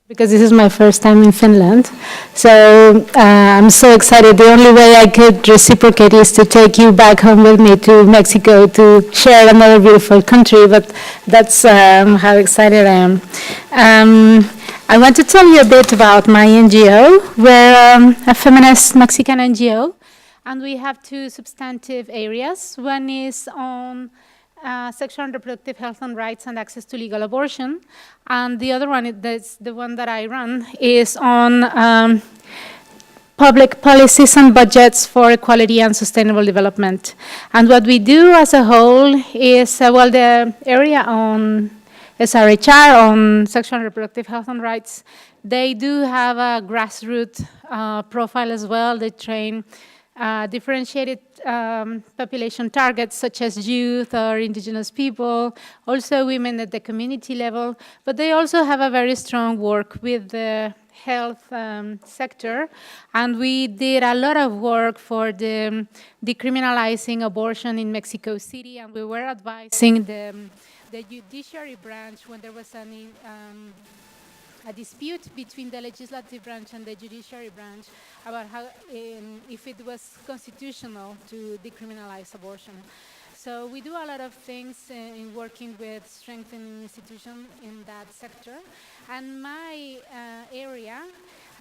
because this is my first time in Finland. So I'm so excited. The only way I could reciprocate is to take you back home with me to Mexico to share another beautiful country, but that's how excited I am. I want to tell you a bit about my NGO. We're a feminist Mexican NGO, and we have two substantive areas. One is on sexual and reproductive health and rights and access to legal abortion. And the other one, that's the one that I run, is on public policies and budgets for equality and sustainable development. And what we do as a whole is, well, the area on SRHR, on sexual and reproductive health and rights, they do have a grassroots profile as well. They train differentiated population targets such as youth or indigenous people, also women at the community level, but they also have a very strong work with the health sector, and we did a lot of work for the decriminalizing abortion in Mexico City, and we were advising the judiciary branch when there was a dispute between the legislative branch and the judiciary branch about how, if it was constitutional to decriminalize abortion. So we do a lot of things in working with strengthening institutions in that sector. And my area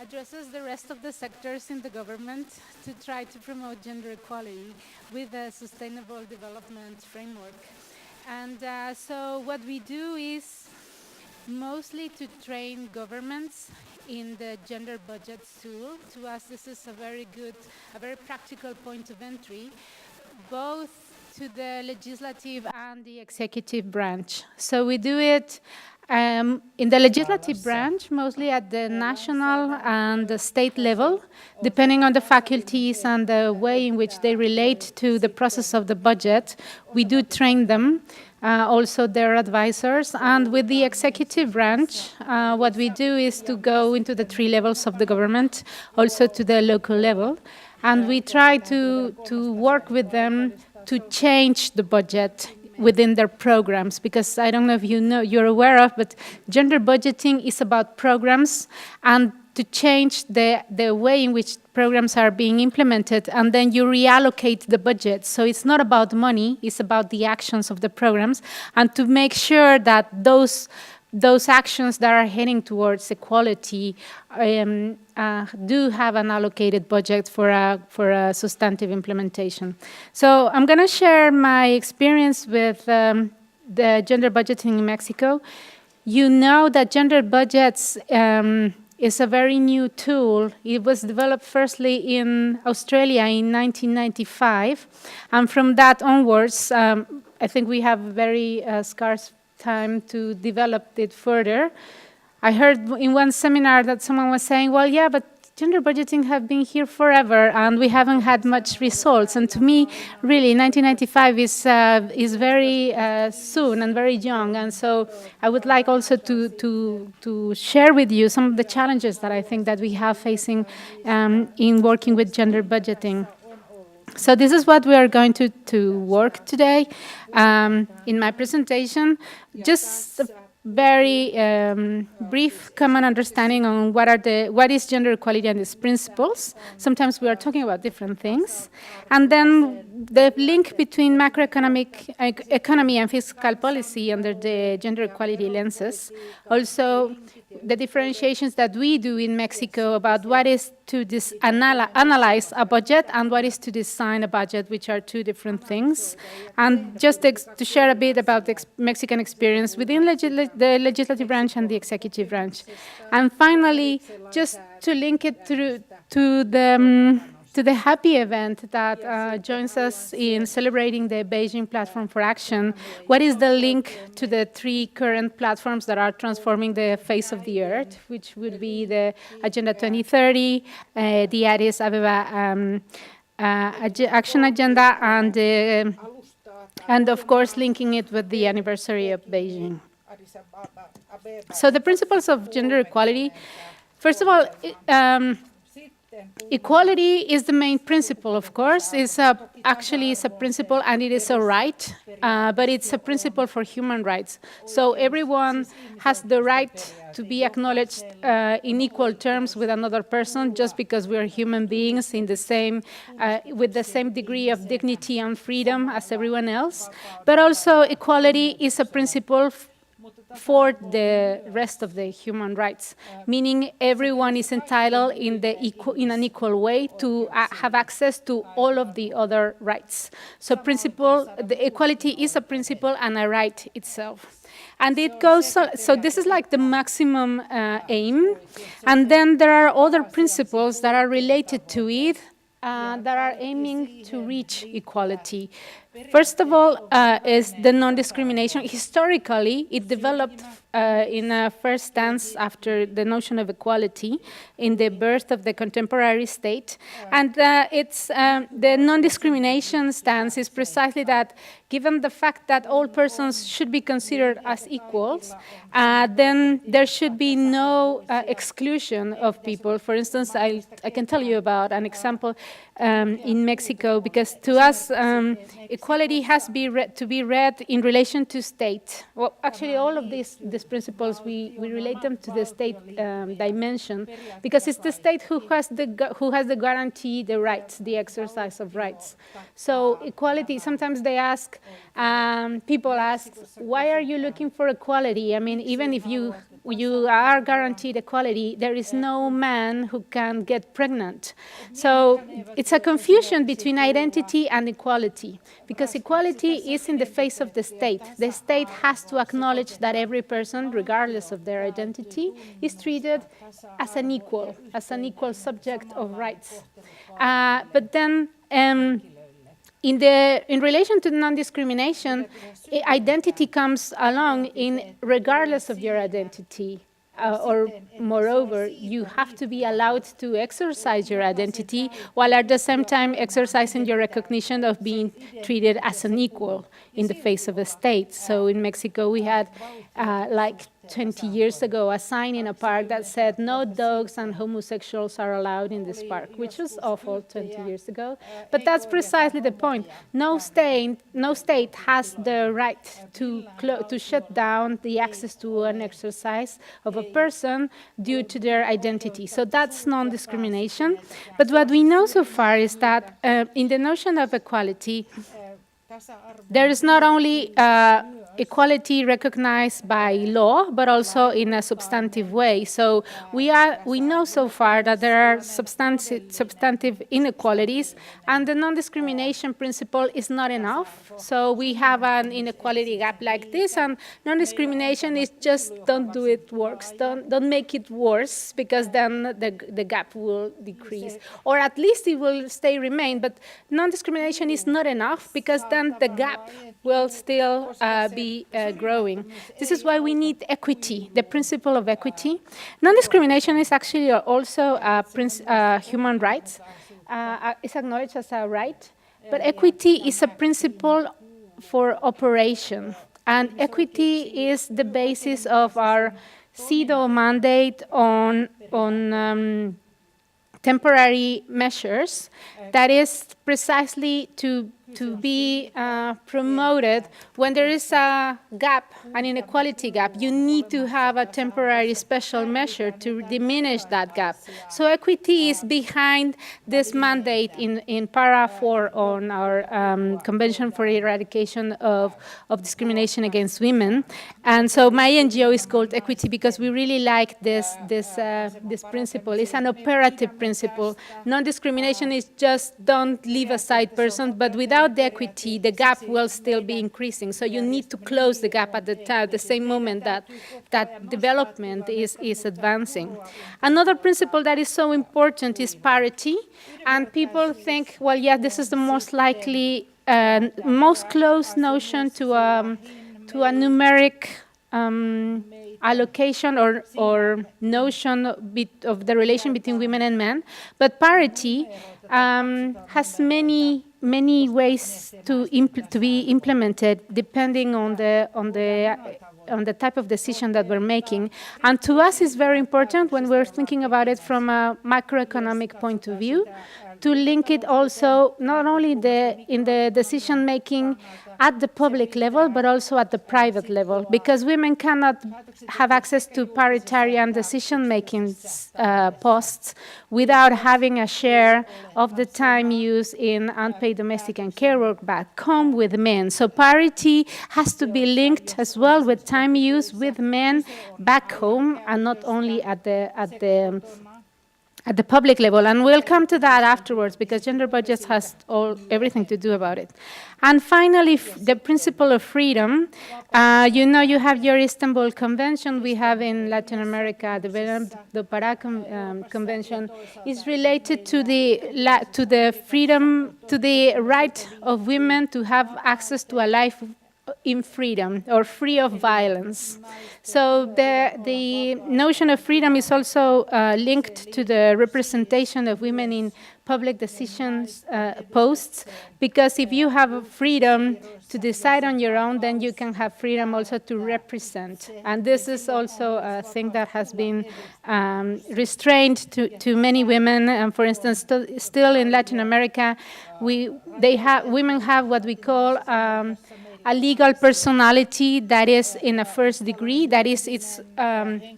addresses the rest of the sectors in the government to try to promote gender equality with a sustainable development framework. And so what we do is mostly to train governments in the gender budgets tool. To us, this is a very practical point of entry, both to the legislative and the executive branch. So we do it in the legislative branch, mostly at the national and the state level, depending on the faculties and the way in which they relate to the process of the budget. We do train them. Also their advisors. And with the executive branch, what we do is to go into the three levels of the government, also to the local level, and we try to work with them to change the budget within their programs, because I don't know if you're aware of, but gender budgeting is about programs and to change the way in which programs are being implemented, and then you reallocate the budget. So it's not about money, it's about the actions of the programs, and to make sure that those actions that are heading towards equality do have an allocated budget for a substantive implementation. So I'm going to share my experience with the gender budgeting in Mexico. You know that gender budgets is a very new tool. It was developed firstly in Australia in 1995, and from that onwards, I think we have very scarce time to develop it further. I heard in one seminar that someone was saying, well, yeah, but gender budgeting have been here forever and we haven't had much results. And to me, really, 1995 is very soon and very young. And so I would like also to share with you some of the challenges that I think that we have facing in working with gender budgeting. So this is what we are going to work today. In my presentation, just a very brief common understanding on what is gender equality and its principles. Sometimes we are talking about different things. And then the link between macroeconomic economy and fiscal policy under the gender equality lenses. Also, the differentiations that we do in Mexico about what is to analyze a budget and what is to design a budget, which are two different things. And just to share a bit about the Mexican experience within the legislative branch and the executive branch. And finally, just to link it to the happy event that joins us in celebrating the Beijing Platform for Action. What is the link to the three current platforms that are transforming the face of the earth, which would be the Agenda 2030, the Addis Ababa Action Agenda, and of course linking it with the anniversary of Beijing. So the principles of gender equality, first of all, Equality is the main principle, of course. Actually, it's a principle and it is a right, but it's a principle for human rights. So everyone has the right to be acknowledged in equal terms with another person just because we are human beings in the same, with the same degree of dignity and freedom as everyone else. But also equality is a principle for the rest of the human rights, meaning everyone is entitled in an equal way to have access to all of the other rights. So the equality is a principle and a right itself. And it goes, so this is like the maximum aim. And then there are other principles that are related to it that are aiming to reach equality. First of all is the non-discrimination. Historically, it developed in a first stance after the notion of equality in the birth of the contemporary state. And the non-discrimination stance is precisely that, given the fact that all persons should be considered as equals, then there should be no exclusion of people. For instance, I can tell you about an example in Mexico, because to us, equality has to be read in relation to state. Well, actually, all of these principles, we relate them to the state dimension, because it's the state who has the guarantee, the rights, the exercise of rights. So equality, sometimes they ask, people ask, why are you looking for equality? I mean, even if you are guaranteed equality, there is no man who can get pregnant. So it's a confusion between identity and equality, because equality is in the face of the state. The state has to acknowledge that every person, regardless of their identity, is treated as an equal subject of rights. But then, in relation to non-discrimination, identity comes along regardless of your identity. Or moreover, you have to be allowed to exercise your identity while at the same time exercising your recognition of being treated as an equal in the face of a state. So in Mexico, we had like 20 years ago a sign in a park that said no dogs and homosexuals are allowed in this park, which was awful 20 years ago. But that's precisely the point. No state has the right to shut down the access to an exercise of a person due to their identity. So that's non-discrimination. But what we know so far is that in the notion of equality, there is not only equality recognized by law, but also in a substantive way. So we know so far that there are substantive inequalities, and the non-discrimination principle is not enough. So we have an inequality gap like this, and non-discrimination is just don't do it worse, don't make it worse, because then the gap will decrease, or at least it will remain. But non-discrimination is not enough, because then the gap will still be growing. This is why we need equity, the principle of equity. Non-discrimination is actually also human rights. It's acknowledged as a right, but equity is a principle for operation. And equity is the basis of our CEDAW mandate on temporary measures, that is precisely to be promoted when there is a gap, an inequality gap. You need to have a temporary special measure to diminish that gap. So equity is behind this mandate in para 4 on our Convention for Eradication of Discrimination Against Women. And so my NGO is called Equity because we really like this principle. It's an operative principle. Non-discrimination is just don't leave aside persons, but without the equity, the gap will still be increasing. So you need to close the gap at the same moment that development is advancing. Another principle that is so important is parity. And people think, well, yeah, this is the most likely, most close notion to a numeric allocation or notion of the relation between women and men. But parity has many ways to be implemented depending on the on the type of decision that we're making. And to us, it's very important when we're thinking about it from a macroeconomic point of view, to link it also not only in the decision making at the public level, but also at the private level, because women cannot have access to paritarian decision-making posts without having a share of the time used in unpaid domestic and care work back home with men. So parity has to be linked as well with time used with men back home, and not only at the public level. And we'll come to that afterwards, because gender budgets has everything to do about it. And finally, the principle of freedom. You know, you have your Istanbul Convention. We have in Latin America the Pará Convention is related to the freedom, to the right of women to have access to a life in freedom or free of violence. So the notion of freedom is also linked to the representation of women in public decisions posts, because if you have freedom to decide on your own, then you can have freedom also to represent. And this is also a thing that has been restrained to many women. And for instance, still in Latin America, women have what we call a legal personality that is in a first degree, that is, it's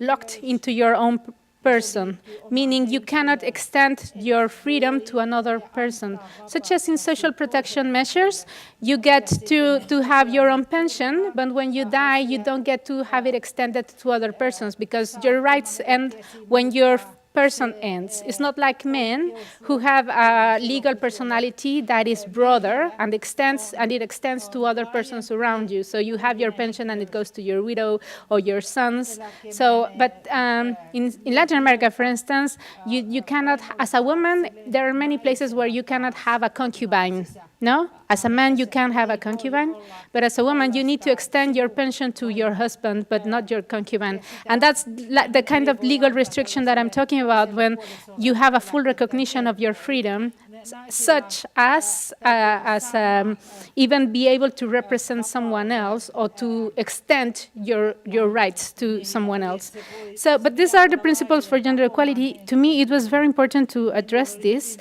locked into your own person, meaning you cannot extend your freedom to another person. Such as in social protection measures, you get to have your own pension, but when you die, you don't get to have it extended to other persons, because your rights end when your person ends. It's not like men who have a legal personality that is broader and it extends to other persons around you. So you have your pension and it goes to your widow or your sons. So, but in Latin America, for instance, you cannot, as a woman, there are many places where you cannot have a concubine. No? As a man, you can have a concubine, but as a woman, you need to extend your pension to your husband, but not your concubine. And that's the kind of legal restriction that I'm talking about when you have a full recognition of your freedom, such as even be able to represent someone else or to extend your rights to someone else. So, but these are the principles for gender equality. To me, it was very important to address this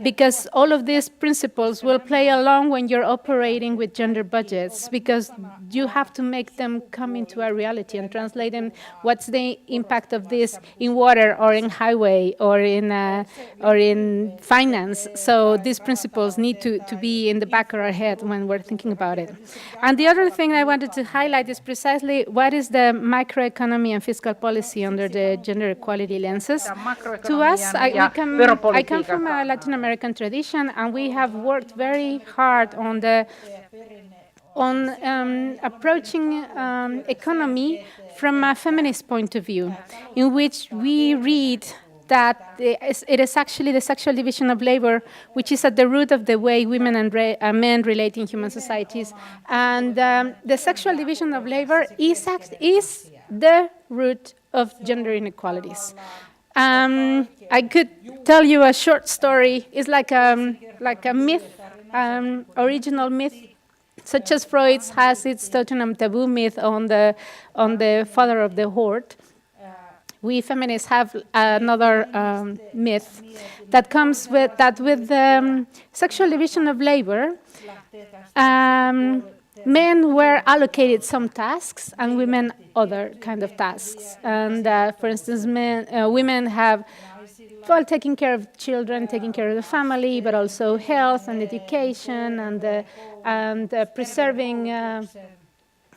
because all of these principles will play along when you're operating with gender budgets, because you have to make them come into a reality and translate them. What's the impact of this in water or in highway or in finance? So these principles need to be in the back of our head when we're thinking about it. And the other thing I wanted to highlight is precisely what is the microeconomy and fiscal policy under the gender equality lenses. To us, I come from a Latin American tradition, and we have worked very hard on approaching economy from a feminist point of view, in which we read that it is actually the sexual division of labor which is at the root of the way women and men relate in human societies. And the sexual division of labor is the root of gender inequalities. I could tell you a short story. It's like a myth, original myth, such as Freud's has its totem taboo myth on the father of the horde. We feminists have another myth that comes with the sexual division of labor. Men were allocated some tasks and women other kind of tasks. And for instance, women have taking care of children, taking care of the family, but also health and education and preserving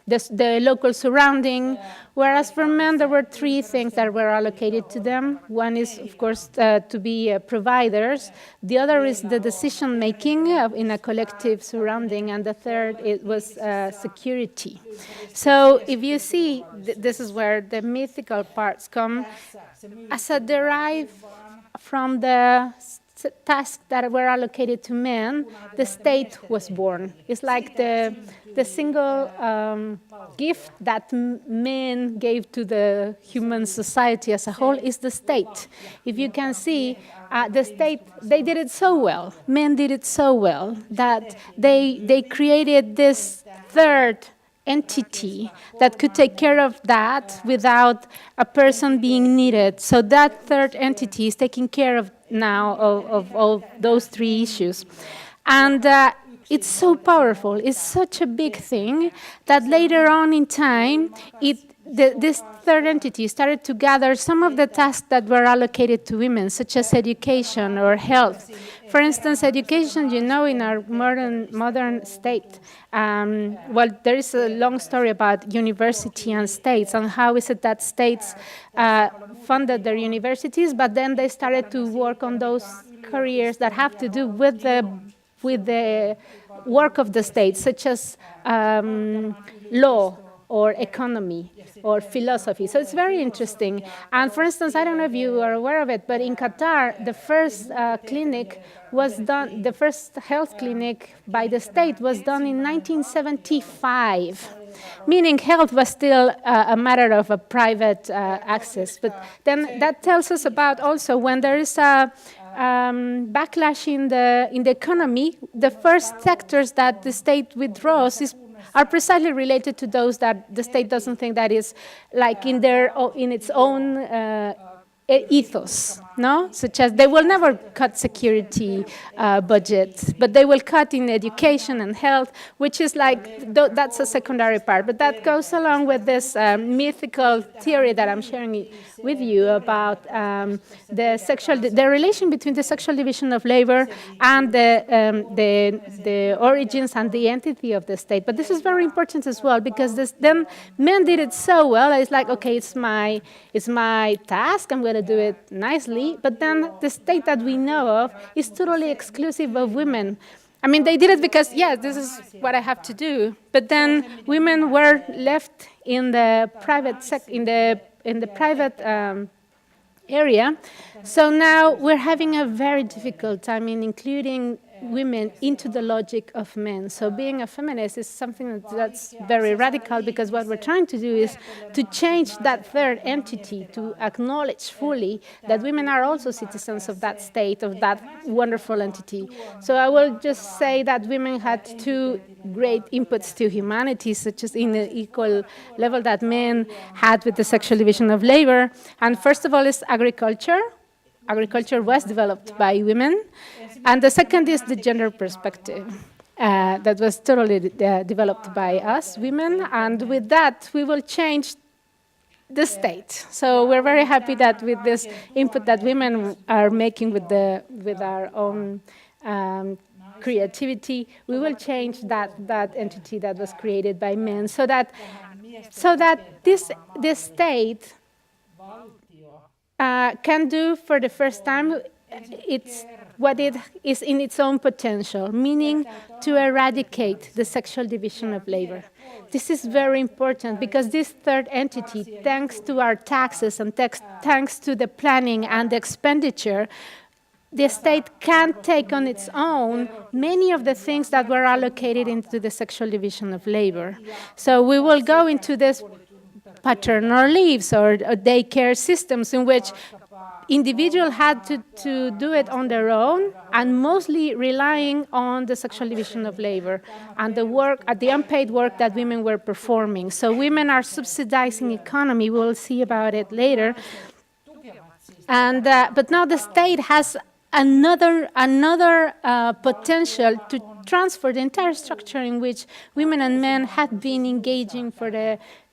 the local surrounding, whereas for men there were three things that were allocated to them. One is, of course, to be providers. The other is the decision-making in a collective surrounding, and the third was security. So if you see, this is where the mythical parts come. As a derive from the tasks that were allocated to men, the state was born. It's like the single gift that men gave to the human society as a whole is the state. If you can see, the state, they did it so well, men did it so well, that they created this third entity that could take care of that without a person being needed. So that third entity is taking care of now of all those three issues. And it's so powerful. It's such a big thing that later on in time, this third entity started to gather some of the tasks that were allocated to women, such as education or health. For instance, education, in our modern state, well, there is a long story about university and states, and how is it that states funded their universities, but then they started to work on those careers that have to do with the work of the state, such as law or economy or philosophy. So it's very interesting. And for instance, I don't know if you are aware of it, but in Qatar, the first clinic was done, the first health clinic by the state was done in 1975, meaning health was still a matter of a private access. But then that tells us about also when there is a backlash in the economy, the first sectors that the state withdraws are precisely related to those that the state doesn't think that is like in its own ethos, no? Such as they will never cut security budgets, but they will cut in education and health, which is like, that's a secondary part. But that goes along with this mythical theory that I'm sharing with you about the relation between the sexual division of labor and the origins and the entity of the state. But this is very important as well, because then men did it so well. It's like, okay, it's my task. I'm going to do it nicely. But then the state that we know of is totally exclusive of women. I mean, they did it because, yes, this is what I have to do. But then women were left in the private area. So now we're having a very difficult time in including women into the logic of men. So being a feminist is something that's very radical, because what we're trying to do is to change that third entity, to acknowledge fully that women are also citizens of that state, of that wonderful entity. So I will just say that women had two great inputs to humanity, such as in the equal level that men had with the sexual division of labor. And first of all is agriculture. Agriculture was developed by women. And the second is the gender perspective that was totally developed by us, women. And with that, we will change the state. So we're very happy that with this input that women are making with our own creativity, we will change that entity that was created by men, so that this state can do for the first time what it is in its own potential, meaning to eradicate the sexual division of labor. This is very important, because this third entity, thanks to our taxes and thanks to the planning and the expenditure, the state can take on its own many of the things that were allocated into the sexual division of labor. So we will go into this paternal leaves or daycare systems in which individuals had to do it on their own, and mostly relying on the sexual division of labor and the unpaid work that women were performing. So women are subsidizing economy. We'll see about it later. And but now the state has another potential to transfer the entire structure in which women and men had been engaging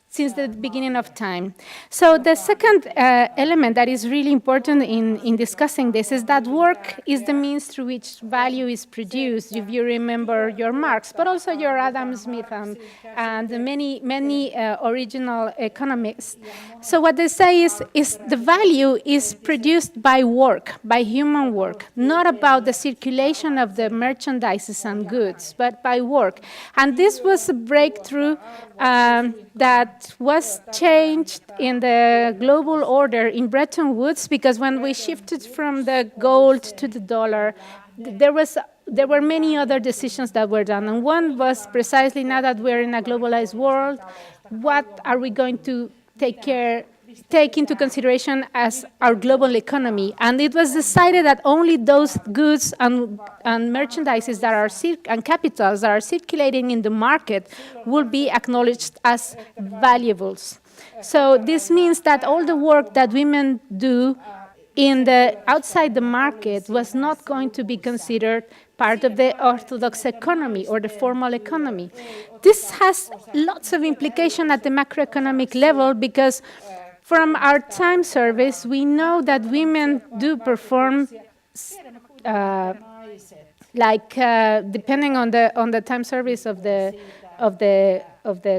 since the beginning of time. So the second element that is really important in discussing this is that work is the means through which value is produced, if you remember your Marx, but also your Adam Smith and many original economists. So what they say is the value is produced by work, by human work, not about the circulation of the merchandises and goods, but by work. And this was a breakthrough that was changed in the global order in Bretton Woods, because when we shifted from the gold to the dollar, there were many other decisions that were done. And one was precisely, now that we're in a globalized world, what are we going to take care take into consideration as our global economy. And it was decided that only those goods and merchandises that are and capitals that are circulating in the market will be acknowledged as valuables. So this means that all the work that women do outside the market was not going to be considered part of the orthodox economy or the formal economy. This has lots of implication at the macroeconomic level because from our time surveys, we know that women do perform depending on the time surveys of the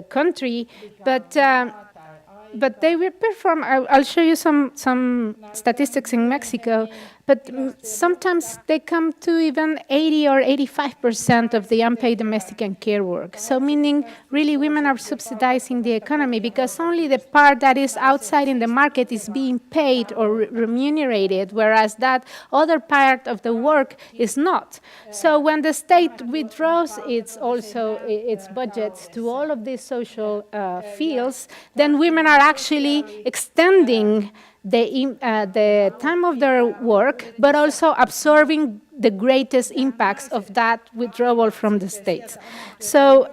country, but they will perform. I'll show you some statistics in Mexico, but sometimes they come to even 80 or 85% of the unpaid domestic and care work. So meaning really women are subsidizing the economy because only the part that is outside in the market is being paid or remunerated, whereas that other part of the work is not. So when the state withdraws its budgets to all of these social fields, then women are actually extending the time of their work, but also absorbing the greatest impacts of that withdrawal from the state. So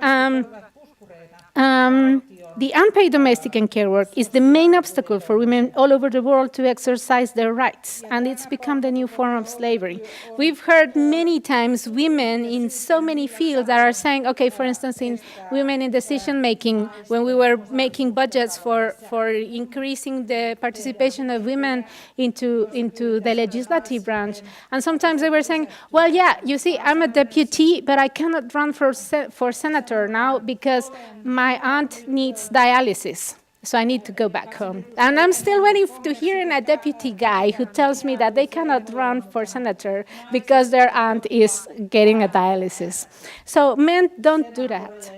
the unpaid domestic and care work is the main obstacle for women all over the world to exercise their rights, and it's become the new form of slavery. We've heard many times women in so many fields that are saying, okay, for instance, in women in decision-making, when we were making budgets for increasing the participation of women into the legislative branch, and sometimes they were saying, well, yeah, you see, I'm a deputy, but I cannot run for senator now because my aunt needs dialysis, so I need to go back home. And I'm still waiting to hear a deputy guy who tells me that they cannot run for senator because their aunt is getting a dialysis. So men don't do that.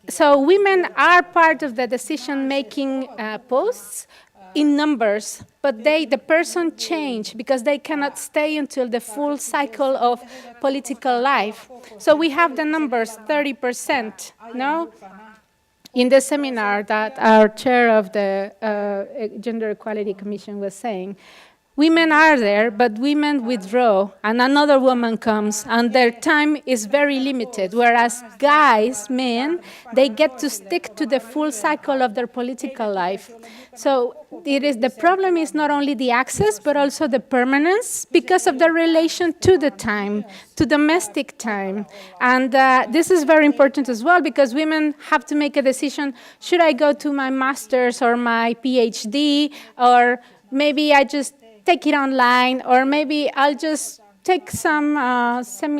So women are part of the decision-making posts in numbers, but the person change because they cannot stay until the full cycle of political life. So we have the numbers, 30%, no? In the seminar that our chair of the Gender Equality Commission was saying, women are there, but women withdraw, and another woman comes, and their time is very limited, whereas guys, men, they get to stick to the full cycle of their political life. So the problem is not only the access, but also the permanence because of the relation to the time, to domestic time. And this is very important as well because women have to make a decision, should I go to my master's or my PhD, or maybe I just take it online, or maybe I'll just take some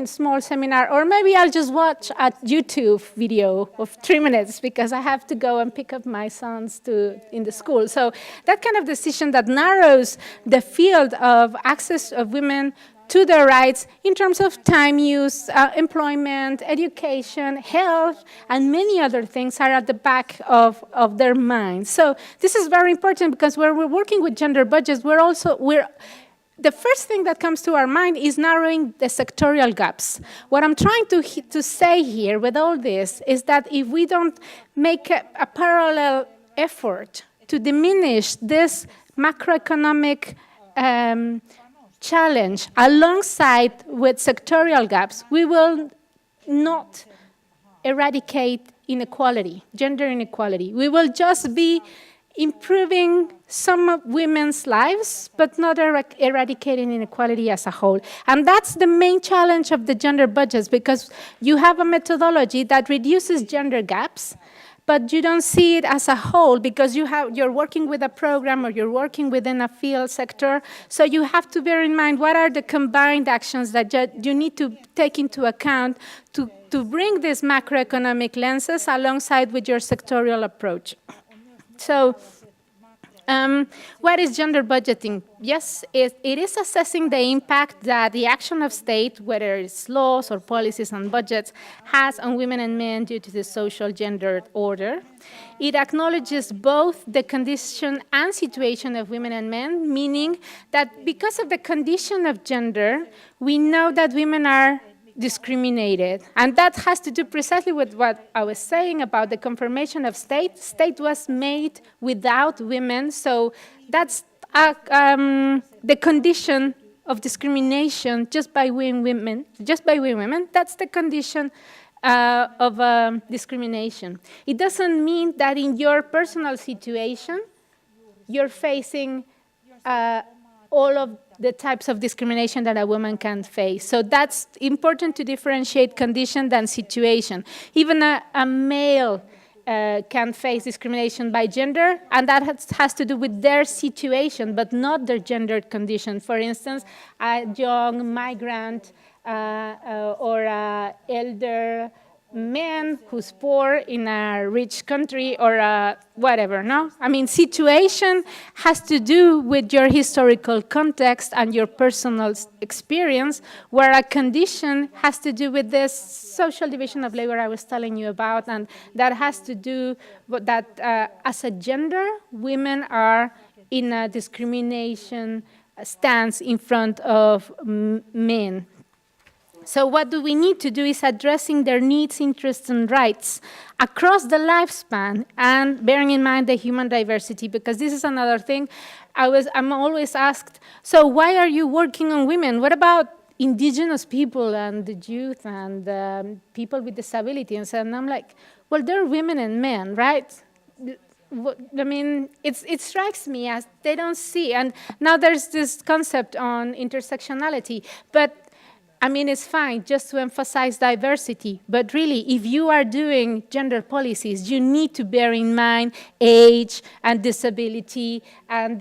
small seminar, or maybe I'll just watch a YouTube video of 3 minutes because I have to go and pick up my sons in the school. So that kind of decision that narrows the field of access of women to their rights in terms of time use, employment, education, health, and many other things are at the back of their minds. So this is very important because when we're working with gender budgets, the first thing that comes to our mind is narrowing the sectorial gaps. What I'm trying to say here with all this is that if we don't make a parallel effort to diminish this macroeconomic challenge alongside with sectorial gaps, we will not eradicate inequality, gender inequality. We will just be improving some of women's lives, but not eradicating inequality as a whole. And that's the main challenge of the gender budgets, because you have a methodology that reduces gender gaps, but you don't see it as a whole because you're working with a program or you're working within a field sector. So you have to bear in mind what are the combined actions that you need to take into account to bring these macroeconomic lenses alongside with your sectorial approach. So what is gender budgeting? Yes, it is assessing the impact that the action of state, whether it's laws or policies and budgets, has on women and men due to the social gendered order. It acknowledges both the condition and situation of women and men, meaning that because of the condition of gender, we know that women are discriminated. And that has to do precisely with what I was saying about the confirmation of state. State was made without women, so that's the condition of discrimination just by being women. That's the condition of discrimination. It doesn't mean that in your personal situation, you're facing all of the types of discrimination that a woman can face. So that's important to differentiate condition than situation. Even a male can face discrimination by gender, and that has to do with their situation, but not their gendered condition. For instance, a young migrant or an elder man who's poor in a rich country or whatever, no? I mean, situation has to do with your historical context and your personal experience, where a condition has to do with this social division of labor I was telling you about, and that has to do with that as a gender, women are in a discrimination stance in front of men. So what do we need to do is addressing their needs, interests, and rights across the lifespan, and bearing in mind the human diversity, because this is another thing. I'm always asked, so why are you working on women? What about indigenous people and the youth and people with disabilities? And I'm like, well, they're women and men, right? I mean, it strikes me as they don't see. And now there's this concept on intersectionality, but I mean, it's fine just to emphasize diversity, but really, if you are doing gender policies, you need to bear in mind age and disability and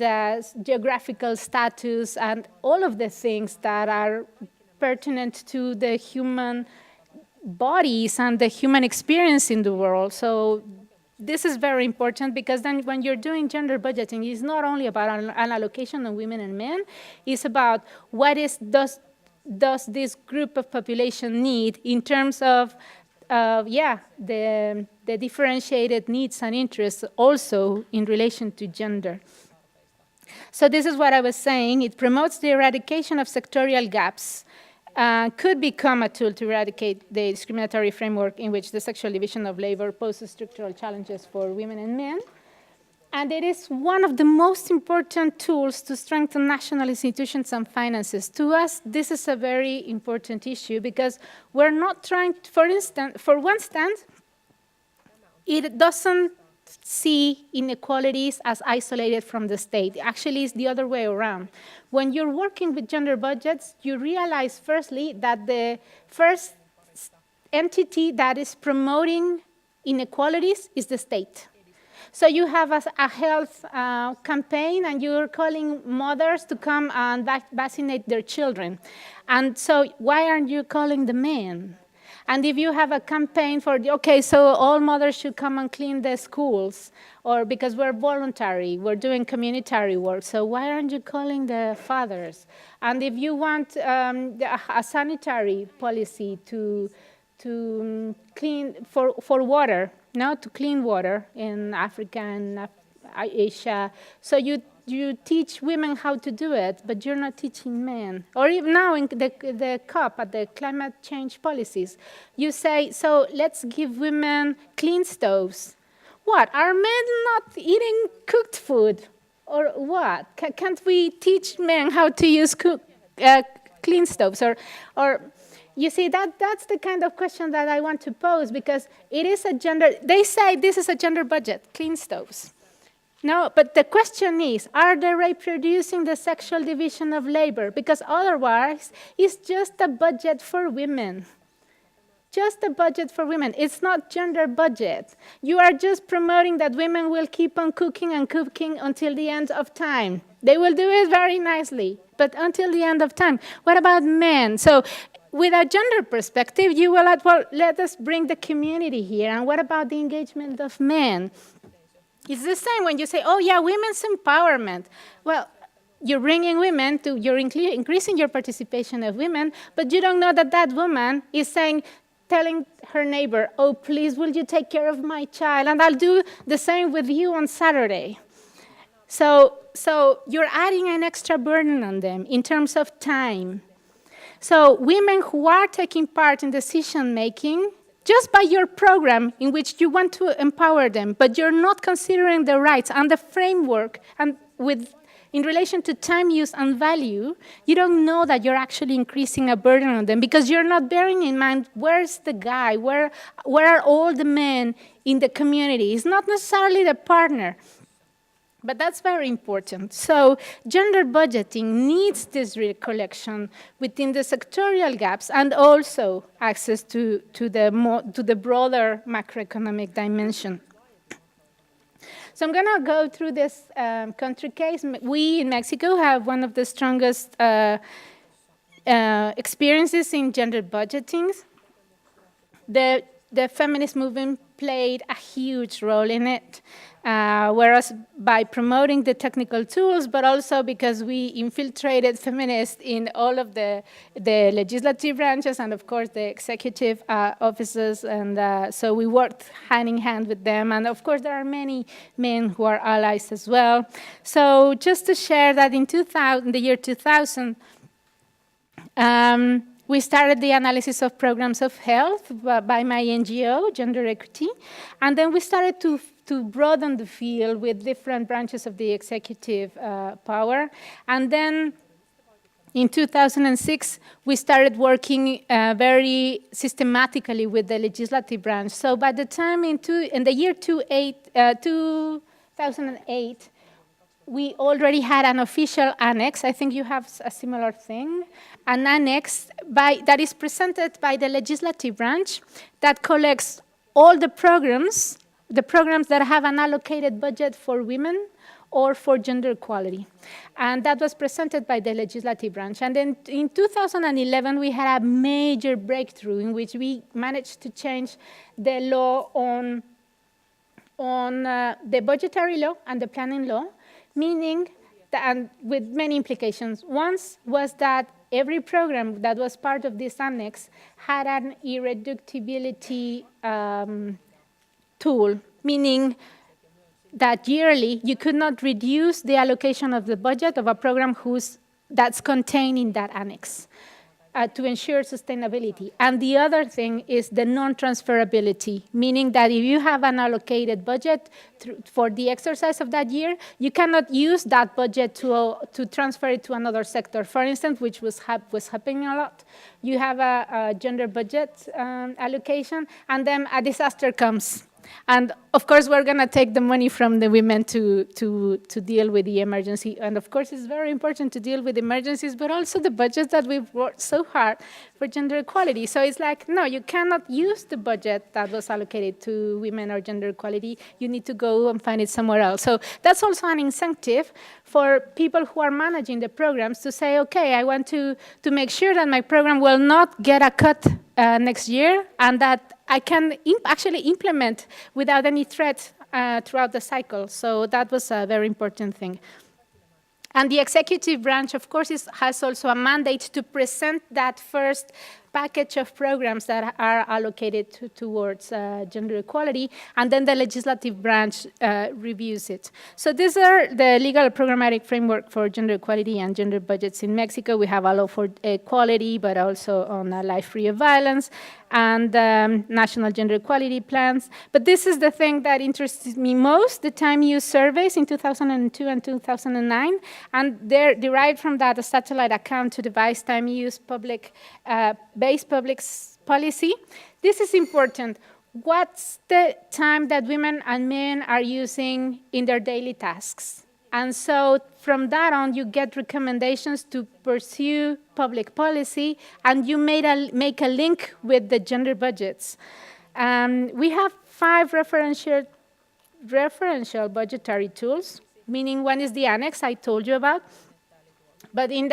geographical status and all of the things that are pertinent to the human bodies and the human experience in the world. So this is very important, because then when you're doing gender budgeting, it's not only about an allocation of women and men, it's about what does this group of population need in terms of, the differentiated needs and interests also in relation to gender. So this is what I was saying. It promotes the eradication of sectorial gaps, could become a tool to eradicate the discriminatory framework in which the sexual division of labor poses structural challenges for women and men. And it is one of the most important tools to strengthen national institutions and finances. To us, this is a very important issue, because we're not trying to, for one stand, it doesn't see inequalities as isolated from the state. Actually, it's the other way around. When you're working with gender budgets, you realize, firstly, that the first entity that is promoting inequalities is the state. So you have a health campaign, and you're calling mothers to come and vaccinate their children. And so why aren't you calling the men? And if you have a campaign for, okay, so all mothers should come and clean the schools, or because we're voluntary, we're doing communitary work, so why aren't you calling the fathers? And if you want a sanitary policy to clean for water, to clean water in Africa and Asia, so you teach women how to do it, but you're not teaching men. Or even now in the COP, at the climate change policies, you say, so let's give women clean stoves. What, are men not eating cooked food? Or what? Can't we teach men how to use clean stoves? Or you see, that's the kind of question that I want to pose, because it is a gender, they say this is a gender budget, clean stoves. No, but the question is, are they reproducing the sexual division of labor? Because otherwise, it's just a budget for women. Just a budget for women. It's not gender budget. You are just promoting that women will keep on cooking and cooking until the end of time. They will do it very nicely, but until the end of time. What about men? So, with a gender perspective, you will add, well, let us bring the community here. And what about the engagement of men? It's the same when you say, oh, yeah, women's empowerment. Well, you're bringing women to, you're increasing your participation of women, but you don't know that that woman is telling her neighbor, oh, please, will you take care of my child? And I'll do the same with you on Saturday. So you're adding an extra burden on them in terms of time. So women who are taking part in decision-making, just by your program in which you want to empower them, but you're not considering the rights and the framework and in relation to time use and value, you don't know that you're actually increasing a burden on them because you're not bearing in mind where's the guy, where are all the men in the community. It's not necessarily the partner. But that's very important. So gender budgeting needs this recollection within the sectorial gaps and also access to the broader macroeconomic dimension. So I'm going to go through this country case. We in Mexico have one of the strongest experiences in gender budgeting. The feminist movement played a huge role in it. Whereas by promoting the technical tools, but also because we infiltrated feminists in all of the legislative branches and, of course, the executive offices. And so we worked hand in hand with them. And, of course, there are many men who are allies as well. So just to share that in the year 2000, we started the analysis of programs of health by my NGO, Gender Equity. And then we started to broaden the field with different branches of the executive power. And then in 2006, we started working very systematically with the legislative branch. So by the time in the year 2008, we already had an official annex. I think you have a similar thing. An annex that is presented by the legislative branch that collects all the programs that have an allocated budget for women or for gender equality. And that was presented by the legislative branch. And then in 2011, we had a major breakthrough in which we managed to change the law on the budgetary law and the planning law, meaning that, and with many implications. One was that every program that was part of this annex had an irreducibility tool, meaning that yearly you could not reduce the allocation of the budget of a program that's contained in that annex to ensure sustainability. And the other thing is the non-transferability, meaning that if you have an allocated budget for the exercise of that year, you cannot use that budget to transfer it to another sector. For instance, which was happening a lot. You have a gender budget allocation, and then a disaster comes. And of course, we're going to take the money from the women to deal with the emergency. And of course, it's very important to deal with emergencies, but also the budgets that we've worked so hard for gender equality. So it's like, no, you cannot use the budget that was allocated to women or gender equality. You need to go and find it somewhere else. So that's also an incentive for people who are managing the programs to say, okay, I want to make sure that my program will not get a cut next year, and that I can actually implement without any threat throughout the cycle. So that was a very important thing. And the executive branch, of course, has also a mandate to present that first package of programs that are allocated towards gender equality, and then the legislative branch reviews it. So these are the legal programmatic framework for gender equality and gender budgets in Mexico. We have a law for equality, but also on life free of violence, and national gender equality plans. But this is the thing that interested me most, the time use surveys in 2002 and 2009, and they're derived from that a satellite account to devise time use based public policy. This is important. What's the time that women and men are using in their daily tasks? And so from that on, you get recommendations to pursue public policy, and you make a link with the gender budgets. We have 5 referential budgetary tools, meaning one is the annex I told you about. But in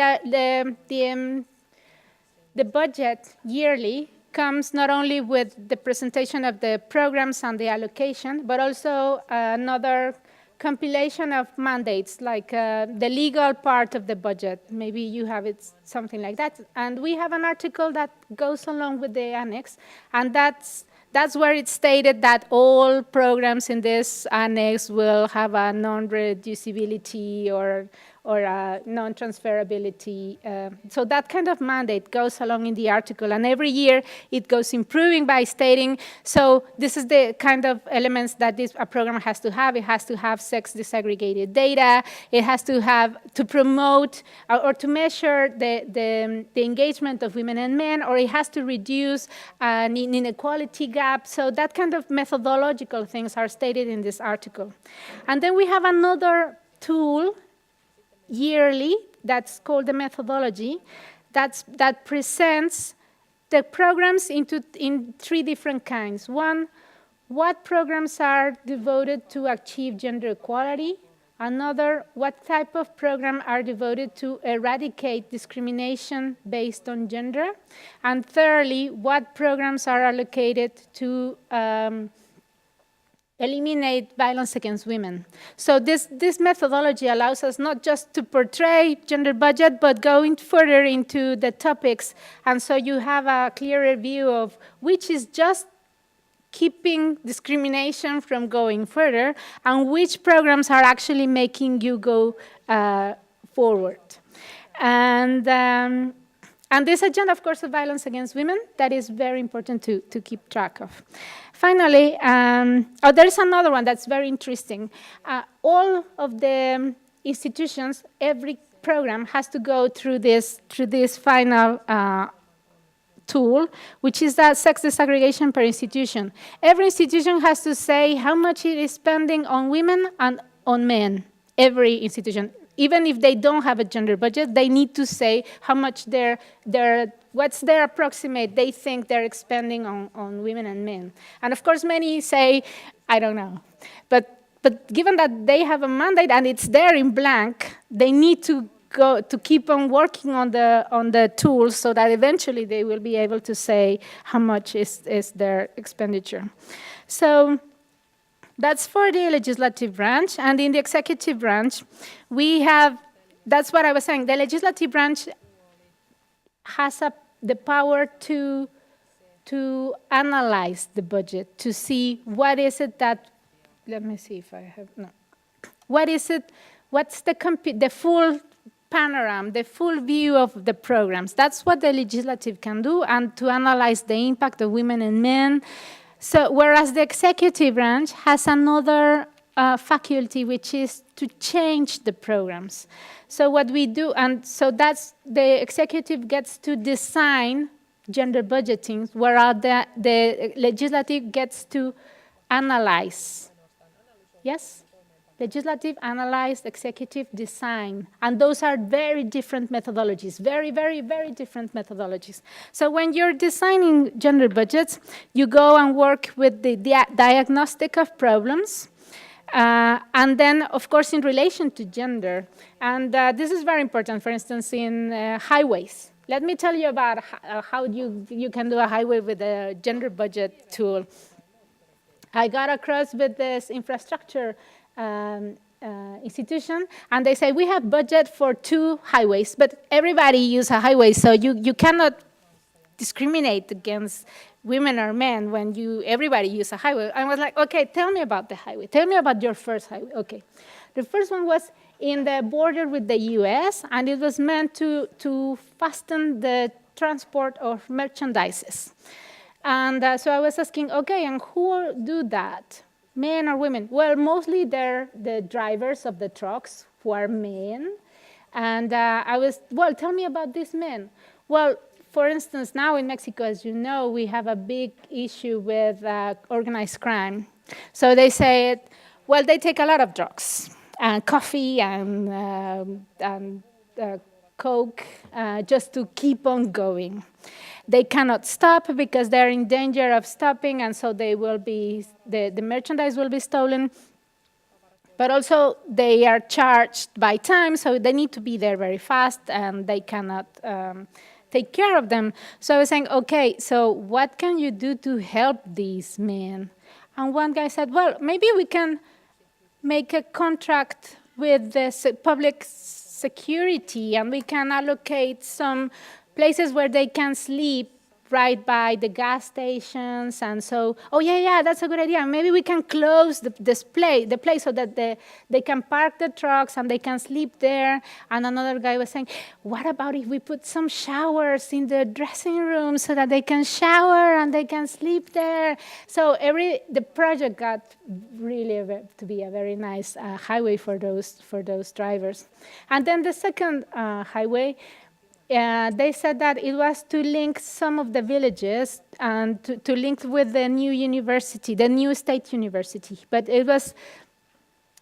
the budget yearly comes not only with the presentation of the programs and the allocation, but also another compilation of mandates, like the legal part of the budget. Maybe you have it, something like that. And we have an article that goes along with the annex, and that's where it's stated that all programs in this annex will have a non-reducibility or non-transferability. So that kind of mandate goes along in the article, and every year it goes improving by stating, so this is the kind of elements that a program has to have. It has to have sex disaggregated data. It has to have, to promote or to measure the engagement of women and men, or it has to reduce an inequality gap. So that kind of methodological things are stated in this article. And then we have another tool yearly that's called the methodology that presents the programs in three different kinds. One, what programs are devoted to achieve gender equality? Another, what type of program are devoted to eradicate discrimination based on gender? And thirdly, what programs are allocated to eliminate violence against women? So this methodology allows us not just to portray gender budget, but going further into the topics. And so you have a clearer view of which is just keeping discrimination from going further, and which programs are actually making you go forward. And this agenda, of course, of violence against women, that is very important to keep track of. Finally, there is another one that's very interesting. All of the institutions, every program has to go through this final tool, which is that sex disaggregation per institution. Every institution has to say how much it is spending on women and on men. Every institution, even if they don't have a gender budget, they need to say how much what's their approximate they think they're expending on women and men. And of course, many say, I don't know. But given that they have a mandate and it's there in blank, they need to keep on working on the tools so that eventually they will be able to say how much is their expenditure. So that's for the legislative branch. And in the executive branch, we have, that's what I was saying, the legislative branch has the power to analyze the budget, to see what is it that, let me see if I have, no. What is it, what's the full panorama, the full view of the programs. That's what the legislative can do, and to analyze the impact of women and men. So whereas the executive branch has another faculty, which is to change the programs. So what we do, and so that's the executive gets to design gender budgeting, whereas the legislative gets to analyze. Yes? Legislative, analyze, executive, design. And those are very different methodologies, very, very, very different methodologies. So when you're designing gender budgets, you go and work with the diagnostic of problems, and then, of course, in relation to gender. And this is very important, for instance, in highways. Let me tell you about how you can do a highway with a gender budget tool. I got across with this infrastructure institution, and they say, we have budget for 2 highways, but everybody uses a highway, so you cannot discriminate against women or men when everybody uses a highway. I was like, okay, tell me about the highway. Tell me about your first highway. Okay. The first one was in the border with the US, and it was meant to fasten the transport of merchandises. And so I was asking, okay, and who do that? Men or women? Well, mostly they're the drivers of the trucks who are men. And I was, well, tell me about these men. Well, for instance, now in Mexico, as you know, we have a big issue with organized crime. So they say, well, they take a lot of drugs, and coffee and Coke, just to keep on going. They cannot stop because they're in danger of stopping, and so they will be, the merchandise will be stolen. But also, they are charged by time, so they need to be there very fast, and they cannot take care of them. So I was saying, okay, so what can you do to help these men? And one guy said, well, maybe we can make a contract with the public security, and we can allocate some places where they can sleep right by the gas stations. And so, oh, yeah, that's a good idea. Maybe we can close the place so that they can park the trucks and they can sleep there. And another guy was saying, what about if we put some showers in the dressing room so that they can shower and they can sleep there? So the project got really to be a very nice highway for those drivers. And then the second highway, they said that it was to link some of the villages and to link with the new university, the new state university. But it was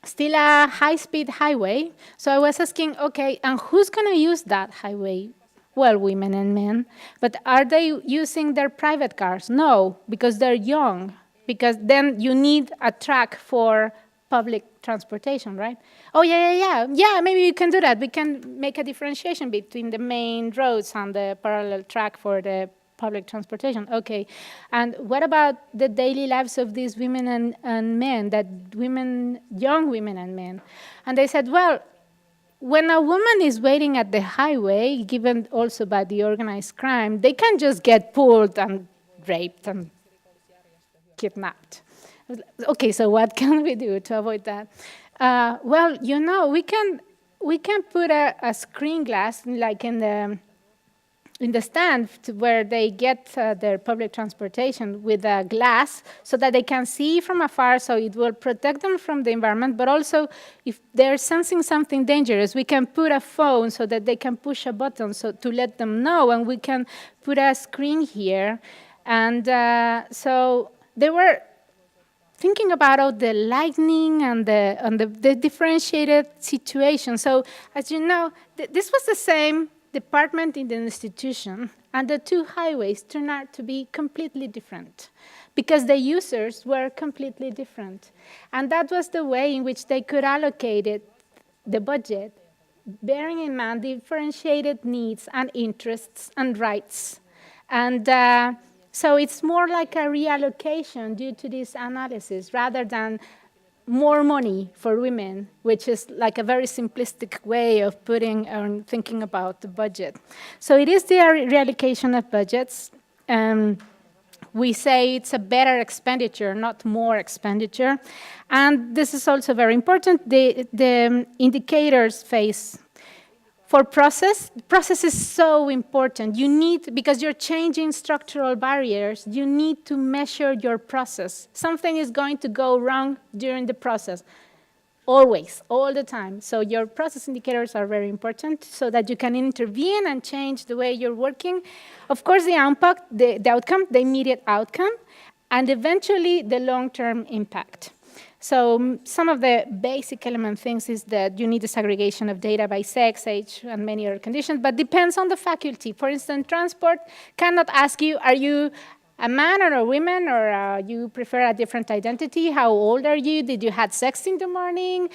still a high-speed highway. So I was asking, okay, and who's going to use that highway? Well, women and men. But are they using their private cars? No, because they're young. Because then you need a track for public transportation, right? Oh, yeah, maybe we can do that. We can make a differentiation between the main roads and the parallel track for the public transportation. Okay, and what about the daily lives of these women and men, young women and men? And they said, well, when a woman is waiting at the highway, given also by the organized crime, they can just get pulled and raped and kidnapped. Okay, so what can we do to avoid that? Well, we can put a screen glass like in the stand where they get their public transportation with a glass so that they can see from afar, so it will protect them from the environment. But also, if they're sensing something dangerous, we can put a phone so that they can push a button to let them know, and we can put a screen here. And so they were thinking about the lightning and the differentiated situation. So as you know, this was the same department in the institution, and the two highways turned out to be completely different because the users were completely different. And that was the way in which they could allocate the budget, bearing in mind differentiated needs and interests and rights. And so it's more like a reallocation due to this analysis rather than more money for women, which is like a very simplistic way of thinking about the budget. So it is the reallocation of budgets. We say it's a better expenditure, not more expenditure. And this is also very important. The indicators phase. For process is so important. You need, because you're changing structural barriers, you need to measure your process. Something is going to go wrong during the process, always, all the time. So your process indicators are very important so that you can intervene and change the way you're working. Of course, the impact, the outcome, the immediate outcome, and eventually the long-term impact. So some of the basic element things is that you need a segregation of data by sex, age, and many other conditions, but depends on the faculty. For instance, transport cannot ask you, are you a man or a woman, or you prefer a different identity? How old are you? Did you have sex in the morning?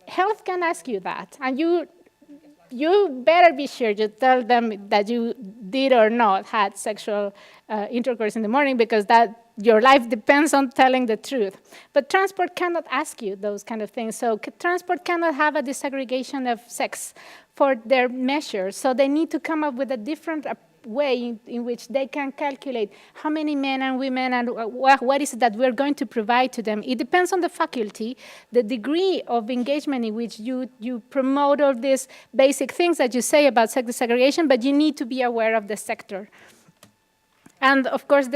Health can ask you that, and you better be sure to tell them that you did or not had sexual intercourse in the morning, because that your life depends on telling the truth. But transport cannot ask you those kind of things. So transport cannot have a disaggregation of sex for their measures. So they need to come up with a different way in which they can calculate how many men and women and what is it that we're going to provide to them. It depends on the faculty, the degree of engagement in which you promote all these basic things that you say about sex disaggregation, but you need to be aware of the sector. And of course,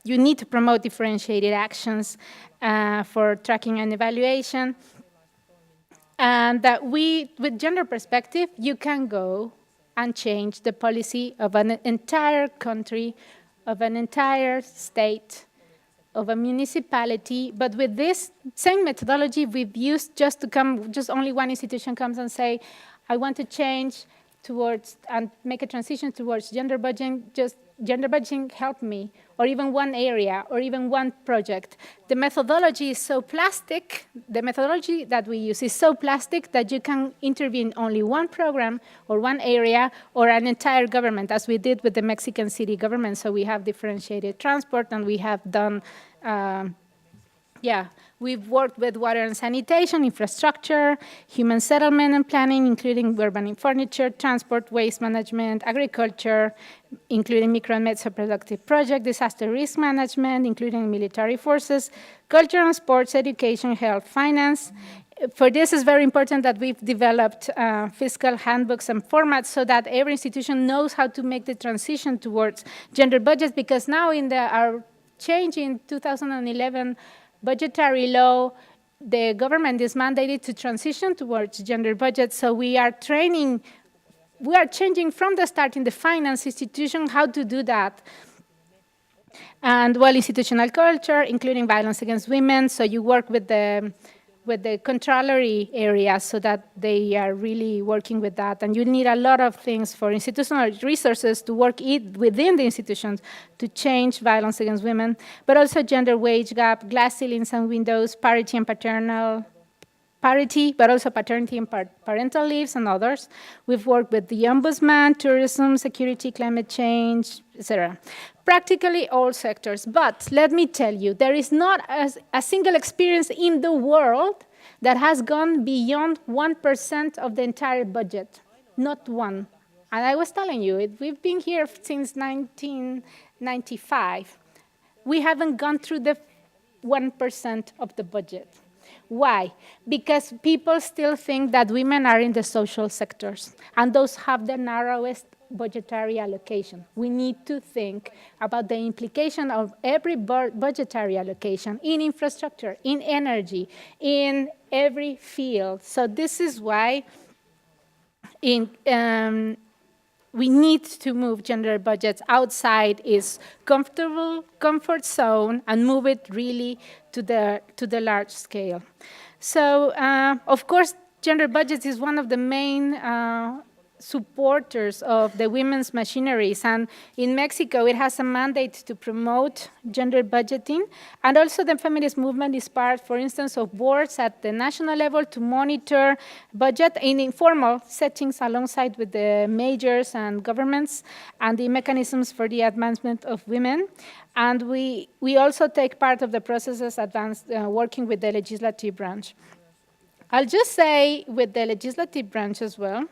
you need to promote differentiated actions for tracking and evaluation. And that with gender perspective, you can go and change the policy of an entire country, of an entire state, of a municipality. But with this same methodology we've used just only one institution comes and say, I want to change towards and make a transition towards gender budgeting, just gender budgeting help me, or even one area, or even one project. The methodology is so plastic, the methodology that we use is so plastic that you can intervene only one program, or one area, or an entire government, as we did with the Mexican city government. So we have differentiated transport, and we have done Yeah, we've worked with water and sanitation, infrastructure, human settlement and planning, including urban furniture, transport, waste management, agriculture, including micro and meso-productive project, disaster risk management, including military forces, culture and sports, education, health, finance. For this, it's very important that we've developed fiscal handbooks and formats so that every institution knows how to make the transition towards gender budgets, because now in our change in 2011 budgetary law, the government is mandated to transition towards gender budgets, so we are changing from the start in the finance institution how to do that. And well, institutional culture, including violence against women, so you work with the controllery area so that they are really working with that. And you need a lot of things for institutional resources to work within the institutions to change violence against women, but also gender wage gap, glass ceilings and windows, parity and parity, but also paternity and parental leaves and others. We've worked with the ombudsman, tourism, security, climate change, etc. Practically all sectors. But let me tell you, there is not a single experience in the world that has gone beyond 1% of the entire budget. Not one. And I was telling you, we've been here since 1995. We haven't gone through the 1% of the budget. Why? Because people still think that women are in the social sectors, and those have the narrowest budgetary allocation. We need to think about the implication of every budgetary allocation in infrastructure, in energy, in every field. So this is why we need to move gender budgets outside its comfort zone and move it really to the large scale. So, of course, gender budgets is one of the main supporters of the women's machineries. And in Mexico, it has a mandate to promote gender budgeting. And also the feminist movement is part, for instance, of boards at the national level to monitor budget in informal settings alongside with the majors and governments and the mechanisms for the advancement of women. And we also take part of the processes advanced working with the legislative branch. I'll just say with the legislative branch as well,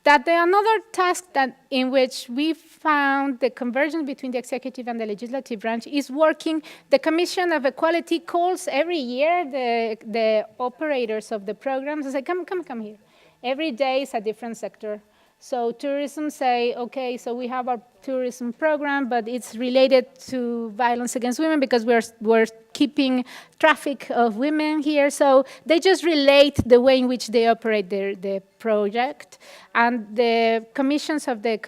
that another task in which we found the convergence between the executive and the legislative branch is working. The Commission of Equality calls every year the operators of the programs and say, come here. Every day is a different sector. So tourism say, okay, so we have our tourism program, but it's related to violence against women because we're keeping traffic of women here. So they just relate the way in which they operate the project. And the commissions of the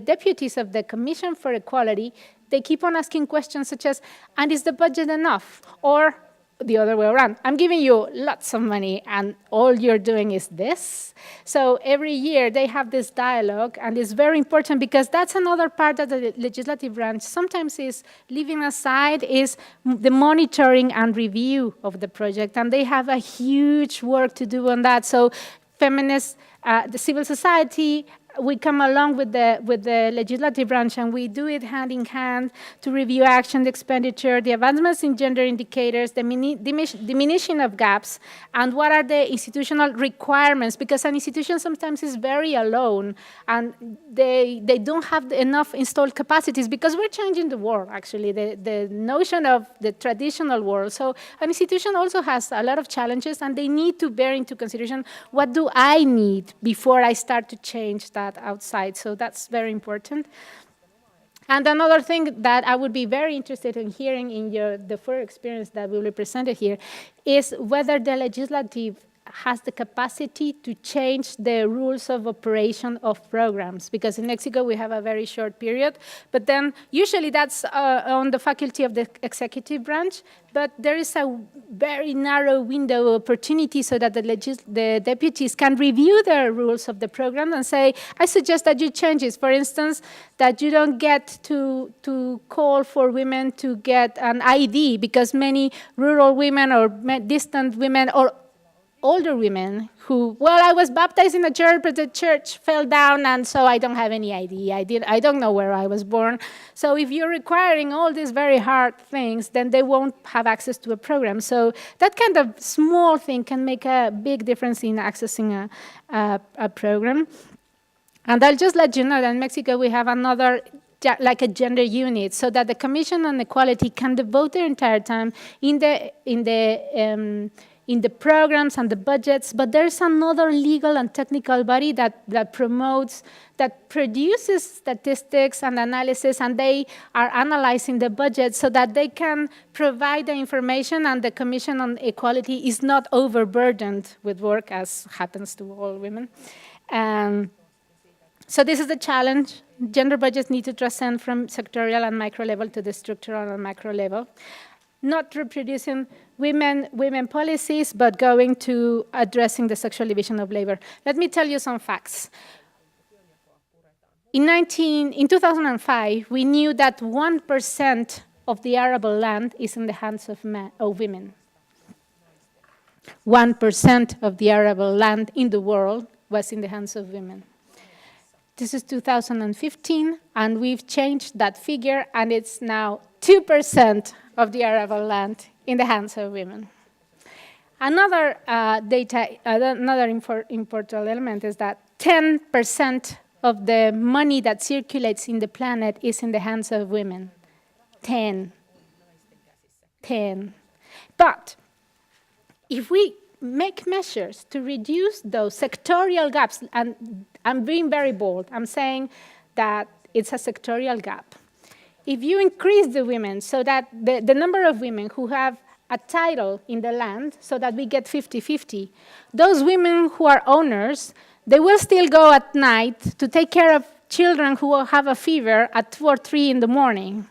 deputies of the Commission for Equality, they keep on asking questions such as, and is the budget enough? Or the other way around. I'm giving you lots of money and all you're doing is this. So every year they have this dialogue, and it's very important because that's another part that the legislative branch sometimes is leaving aside, is the monitoring and review of the project. And they have a huge work to do on that. So feminists, the civil society, we come along with the legislative branch, and we do it hand in hand to review action, the expenditure, the advancements in gender indicators, the diminishing of gaps, and what are the institutional requirements, because an institution sometimes is very alone, and they don't have enough installed capacities, because we're changing the world, actually, the notion of the traditional world. So an institution also has a lot of challenges, and they need to bear into consideration, what do I need before I start to change that outside? So that's very important. And another thing that I would be very interested in hearing in the full experience that will be presented here is whether the legislative has the capacity to change the rules of operation of programs, because in Mexico we have a very short period, but then usually that's on the faculty of the executive branch, but there is a very narrow window of opportunity so that the deputies can review the rules of the program and say, I suggest that you change it. For instance, that you don't get to call for women to get an ID, because many rural women or distant women or older women who, well, I was baptized in a church, but the church fell down, and so I don't have any idea. I don't know where I was born. So if you're requiring all these very hard things, then they won't have access to a program. So that kind of small thing can make a big difference in accessing a program. And I'll just let you know that in Mexico we have another, like a gender unit, so that the Commission on Equality can devote their entire time in the programs and the budgets, but there's another legal and technical body that produces statistics and analysis, and they are analyzing the budget so that they can provide the information, and the Commission on Equality is not overburdened with work, as happens to all women. So this is the challenge. Gender budgets need to transcend from sectorial and micro level to the structural and macro level. Not reproducing women policies, but going to addressing the sexual division of labor. Let me tell you some facts. In 2005, we knew that 1% of the arable land is in the hands of women. 1% of the arable land in the world was in the hands of women. This is 2015, and we've changed that figure, and it's now 2% of the arable land in the hands of women. Another important element is that 10% of the money that circulates in the planet is in the hands of women. 10. But if we make measures to reduce those sectorial gaps, and I'm being very bold, I'm saying that it's a sectorial gap. If you increase the women so that the number of women who have a title in the land, so that we get 50-50, those women who are owners, they will still go at night to take care of children who will have a fever at 2 or 3 in the morning.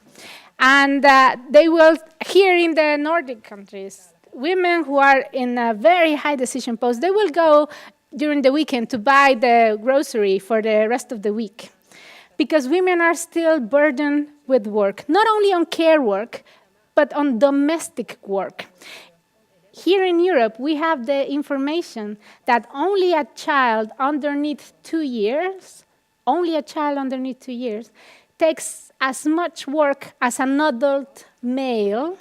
And they will, here in the Nordic countries, women who are in a very high decision post, they will go during the weekend to buy the grocery for the rest of the week. Because women are still burdened with work, not only on care work, but on domestic work. Here in Europe, we have the information that only a child underneath 2 years, takes as much work as an adult male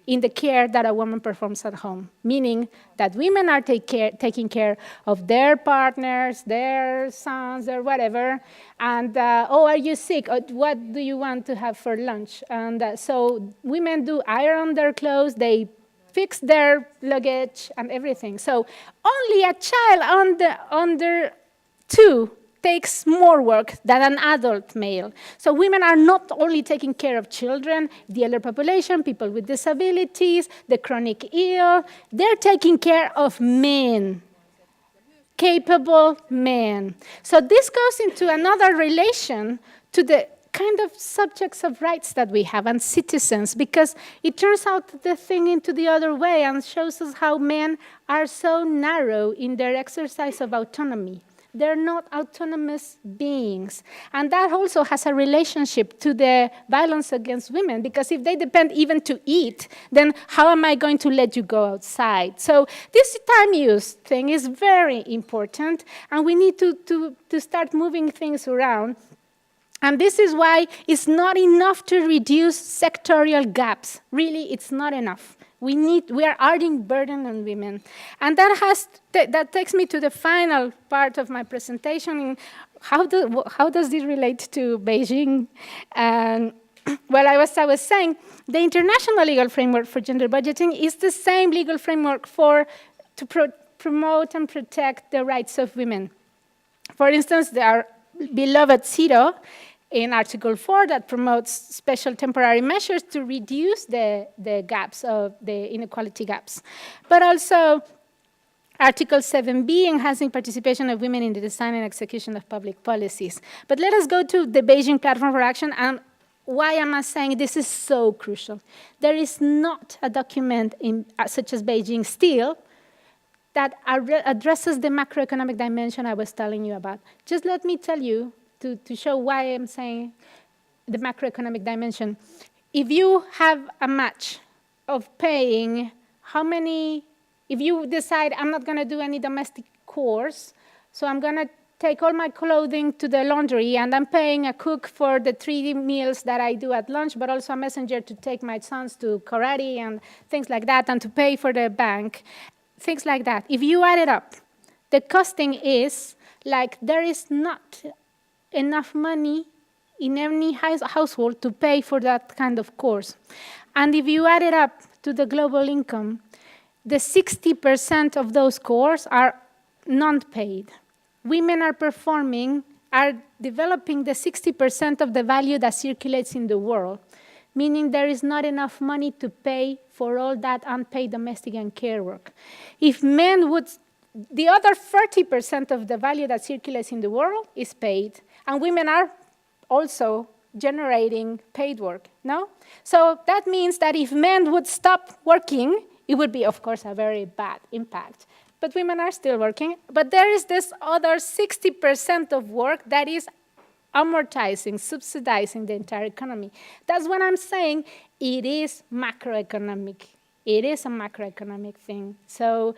in the care that a woman performs at home, meaning that women are taking care of their partners, their sons, or whatever, and, oh, are you sick? What do you want to have for lunch? And so women do iron their clothes, they fix their luggage and everything. So only a child under 2 takes more work than an adult male. So women are not only taking care of children, the elder population, people with disabilities, the chronic ill, they're taking care of men, capable men. So this goes into another relation to the kind of subjects of rights that we have and citizens, because it turns out the thing into the other way and shows us how men are so narrow in their exercise of autonomy. They're not autonomous beings. And that also has a relationship to the violence against women, because if they depend even to eat, then how am I going to let you go outside? So this time use thing is very important, and we need to start moving things around. And this is why it's not enough to reduce sectorial gaps. Really, it's not enough. We are adding burden on women. And that takes me to the final part of my presentation. How does this relate to Beijing? And well, I was saying, the international legal framework for gender budgeting is the same legal framework to promote and protect the rights of women. For instance, our beloved CEDAW, in Article 4, that promotes special temporary measures to reduce the gaps, of the inequality gaps. But also Article 7b, enhancing participation of women in the design and execution of public policies. But let us go to the Beijing Platform for Action, and why am I saying this is so crucial? There is not a document such as Beijing still that addresses the macroeconomic dimension I was telling you about. Just let me tell you, to show why I'm saying the macroeconomic dimension. If you have a match of paying how many If you decide, I'm not going to do any domestic chores, so I'm going to take all my clothing to the laundry, and I'm paying a cook for the 3 meals that I do at lunch, but also a messenger to take my sons to karate and things like that, and to pay for the bank, things like that. If you add it up, the costing is like there is not enough money in any household to pay for that kind of course. And if you add it up to the global income, the 60% of those courses are non-paid. Women are developing the 60% of the value that circulates in the world, meaning there is not enough money to pay for all that unpaid domestic and care work. If men would, the other 30% of the value that circulates in the world is paid, and women are also generating paid work, no? So that means that if men would stop working, it would be, of course, a very bad impact. But women are still working. But there is this other 60% of work that is amortizing, subsidizing the entire economy. That's what I'm saying. It is macroeconomic. It is a macroeconomic thing. So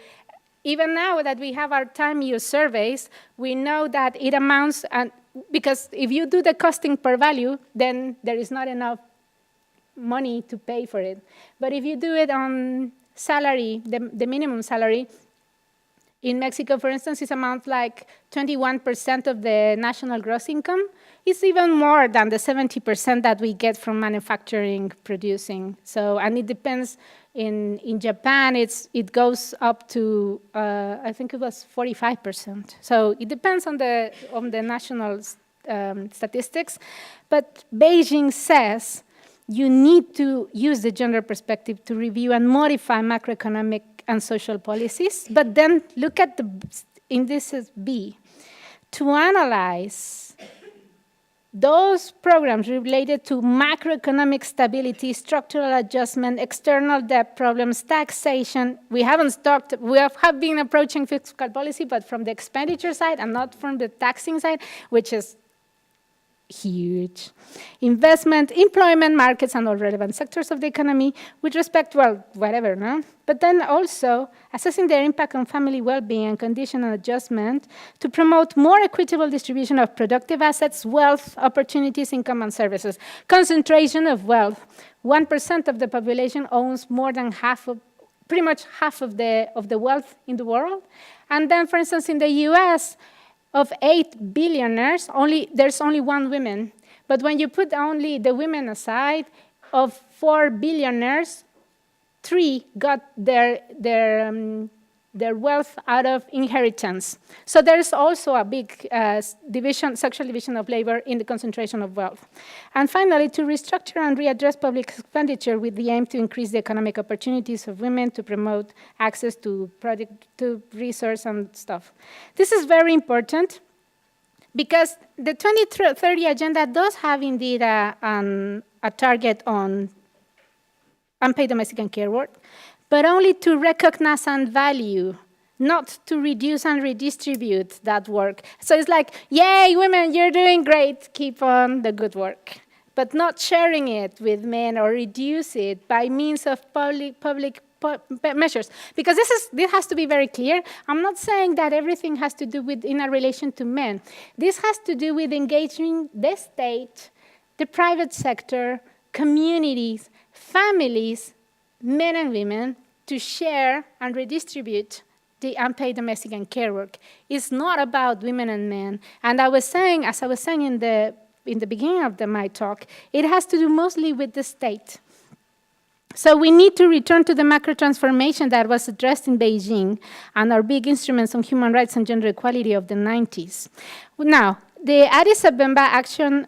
even now that we have our time use surveys, we know that it amounts, and because if you do the costing per value, then there is not enough money to pay for it. But if you do it on salary, the minimum salary, in Mexico, for instance, it amounts like 21% of the national gross income. It's even more than the 70% that we get from manufacturing, producing. So, and it depends. In Japan, it goes up to I think it was 45%. So it depends on the national statistics. But Beijing says you need to use the gender perspective to review and modify macroeconomic and social policies, but then look at indices B, to analyze those programs related to macroeconomic stability, structural adjustment, external debt problems, taxation. We have been approaching fiscal policy, but from the expenditure side and not from the taxing side, which is huge. Investment, employment, markets, and all relevant sectors of the economy with respect, well, whatever, no? But then also assessing their impact on family well-being and conditional adjustment to promote more equitable distribution of productive assets, wealth, opportunities, income, and services. Concentration of wealth. 1% of the population owns more than pretty much half of the wealth in the world. And then, for instance, in the US, of 8 billionaires, there's only 1 woman. But when you put only the women aside, of 4 billionaires, 3 got their wealth out of inheritance. So there's also a big sexual division of labor in the concentration of wealth. And finally, to restructure and readdress public expenditure with the aim to increase the economic opportunities of women, to promote access to resource and stuff. This is very important because the 2030 agenda does have indeed a target on unpaid domestic and care work, but only to recognize and value, not to reduce and redistribute that work. So it's like, yay, women, you're doing great, keep on the good work, but not sharing it with men or reduce it by means of public measures. Because this has to be very clear. I'm not saying that everything has to do with in a relation to men. This has to do with engaging the state, the private sector, communities, families, men and women, to share and redistribute the unpaid domestic and care work. It's not about women and men. And as I was saying in the beginning of my talk, it has to do mostly with the state. So we need to return to the macro transformation that was addressed in Beijing and our big instruments on human rights and gender equality of the 90s. Now, the Addis Ababa Action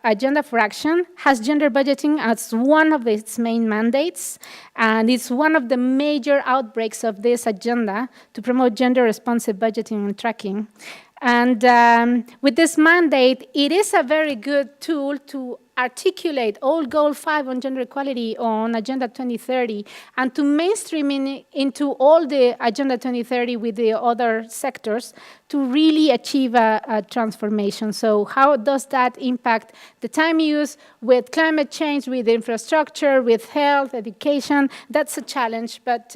Agenda for Action has gender budgeting as one of its main mandates, and it's one of the major outbreaks of this agenda to promote gender-responsive budgeting and tracking. And with this mandate, it is a very good tool to articulate all Goal 5 on gender equality on Agenda 2030 and to mainstream into all the Agenda 2030 with the other sectors to really achieve a transformation. So how does that impact the time use with climate change, with infrastructure, with health, education? That's a challenge. But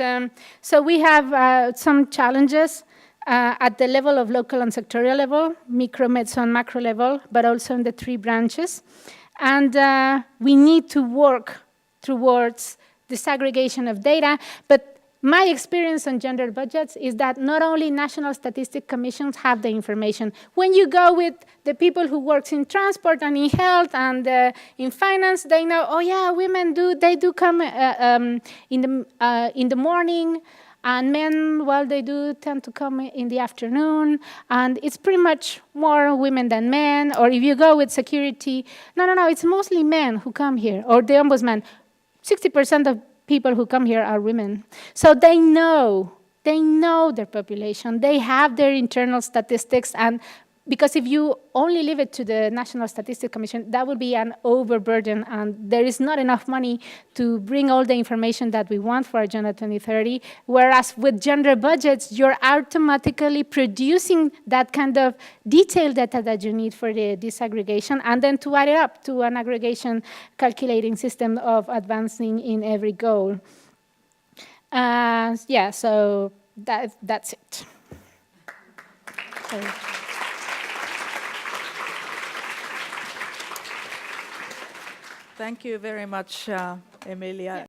so we have some challenges at the level of local and sectorial level, micro, meso, and macro level, but also in the 3 branches. And we need to work towards disaggregation of data. But my experience on gender budgets is that not only national statistic commissions have the information. When you go with the people who work in transport and in health and in finance, they know, oh yeah, women they do come in the morning, and men, well, they do tend to come in the afternoon, and it's pretty much more women than men. Or if you go with security, no, it's mostly men who come here, or the ombudsman. 60% of people who come here are women. So they know their population, they have their internal statistics, and because if you only leave it to the National Statistics Commission, that would be an overburden, and there is not enough money to bring all the information that we want for Agenda 2030, whereas with gender budgets, you're automatically producing that kind of detailed data that you need for the disaggregation, and then to add it up to an aggregation calculating system of advancing in every goal. Yeah, so that's it. So. Thank you very much, Emilia.